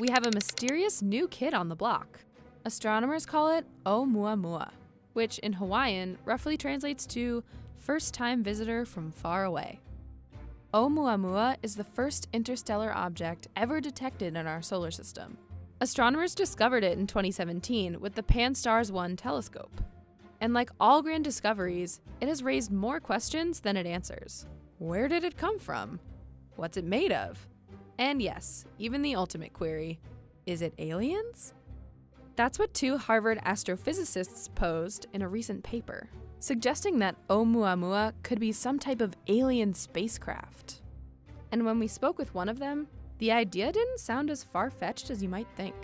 We have a mysterious new kid on the block. Astronomers call it Oumuamua, which in Hawaiian roughly translates to first-time visitor from far away. Oumuamua is the first interstellar object ever detected in our solar system. Astronomers discovered it in 2017 with the Pan-STARRS 1 telescope. And like all grand discoveries, it has raised more questions than it answers. Where did it come from? What's it made of? And yes, even the ultimate query, is it aliens? That's what two Harvard astrophysicists posed in a recent paper, suggesting that Oumuamua could be some type of alien spacecraft. And when we spoke with one of them, the idea didn't sound as far-fetched as you might think.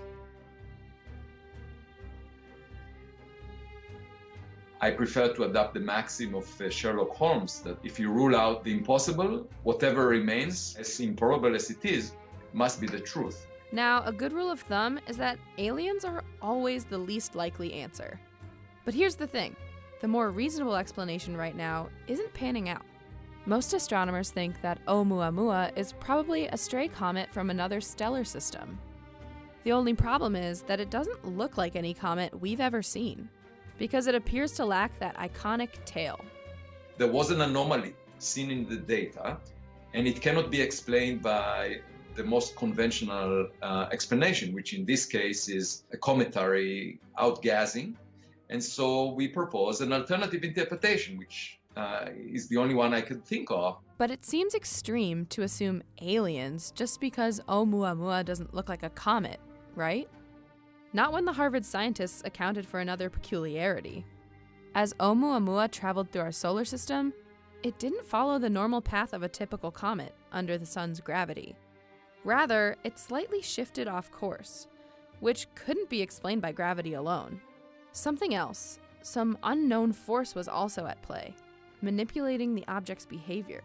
I prefer to adopt the maxim of Sherlock Holmes that if you rule out the impossible, whatever remains, as improbable as it is, must be the truth. Now, a good rule of thumb is that aliens are always the least likely answer. But here's the thing, the more reasonable explanation right now isn't panning out. Most astronomers think that Oumuamua is probably a stray comet from another stellar system. The only problem is that it doesn't look like any comet we've ever seen, because it appears to lack that iconic tail. There was an anomaly seen in the data, and it cannot be explained by the most conventional explanation, which in this case is a cometary outgassing. And so we propose an alternative interpretation, which is the only one I could think of. But it seems extreme to assume aliens just because Oumuamua doesn't look like a comet, right? Not when the Harvard scientists accounted for another peculiarity. As Oumuamua traveled through our solar system, it didn't follow the normal path of a typical comet under the sun's gravity. Rather, it slightly shifted off course, which couldn't be explained by gravity alone. Something else, some unknown force was also at play, manipulating the object's behavior.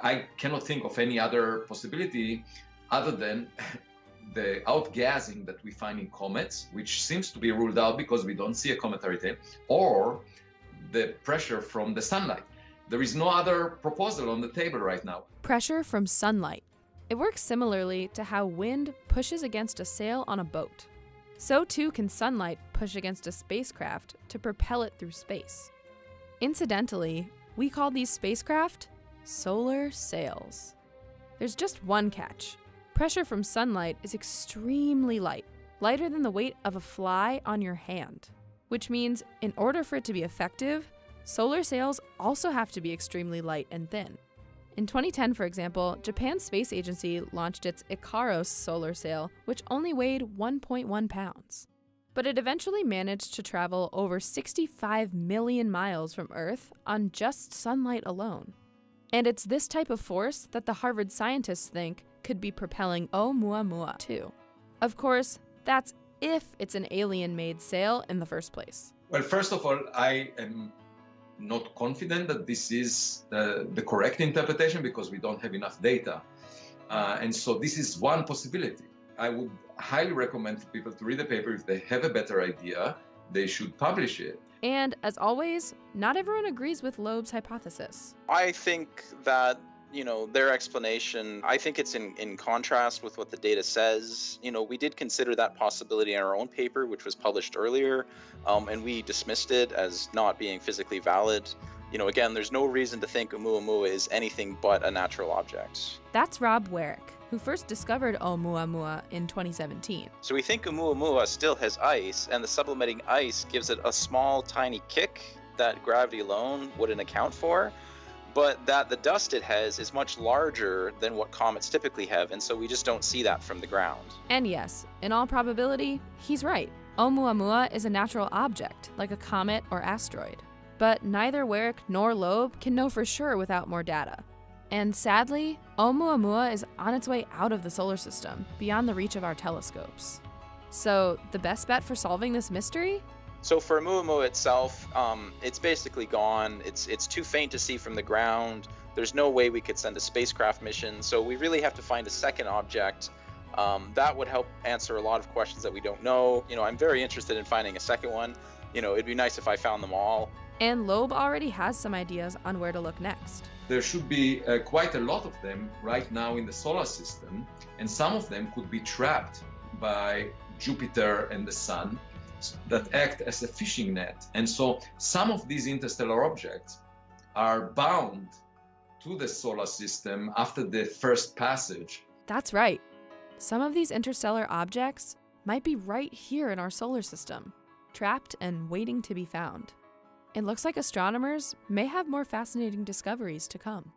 I cannot think of any other possibility other than the outgassing that we find in comets, which seems to be ruled out because we don't see a cometary tail, or the pressure from the sunlight. There is no other proposal on the table right now. Pressure from sunlight. It works similarly to how wind pushes against a sail on a boat. So too can sunlight push against a spacecraft to propel it through space. Incidentally, we call these spacecraft solar sails. There's just one catch. Pressure from sunlight is extremely light, lighter than the weight of a fly on your hand, which means in order for it to be effective, solar sails also have to be extremely light and thin. In 2010, for example, Japan's space agency launched its Ikaros solar sail, which only weighed 1.1 pounds. But it eventually managed to travel over 65 million miles from Earth on just sunlight alone. And it's this type of force that the Harvard scientists think could be propelling Oumuamua too. Of course, that's if it's an alien-made sail in the first place. Well, first of all, I am not confident that this is the correct interpretation because we don't have enough data. And so this is one possibility. I would highly recommend for people to read the paper. If they have a better idea, they should publish it. And as always, not everyone agrees with Loeb's hypothesis. I think that their explanation, I think it's in contrast with what the data says. We did consider that possibility in our own paper, which was published earlier, and we dismissed it as not being physically valid. Again, there's no reason to think Oumuamua is anything but a natural object. That's Rob Warwick, who first discovered Oumuamua in 2017. So we think Oumuamua still has ice, and the sublimating ice gives it a small, tiny kick that gravity alone wouldn't account for. But that the dust it has is much larger than what comets typically have, and so we just don't see that from the ground. And yes, in all probability, he's right. Oumuamua is a natural object, like a comet or asteroid. But neither Warwick nor Loeb can know for sure without more data. And sadly, Oumuamua is on its way out of the solar system, beyond the reach of our telescopes. So, the best bet for solving this mystery? So for Oumuamua itself, it's basically gone. It's too faint to see from the ground. There's no way we could send a spacecraft mission. So we really have to find a second object. That would help answer a lot of questions that we don't know. I'm very interested in finding a second one. It'd be nice if I found them all. And Loeb already has some ideas on where to look next. There should be quite a lot of them right now in the solar system, and some of them could be trapped by Jupiter and the Sun that act as a fishing net. And so some of these interstellar objects are bound to the solar system after the first passage. That's right. Some of these interstellar objects might be right here in our solar system, trapped and waiting to be found. It looks like astronomers may have more fascinating discoveries to come.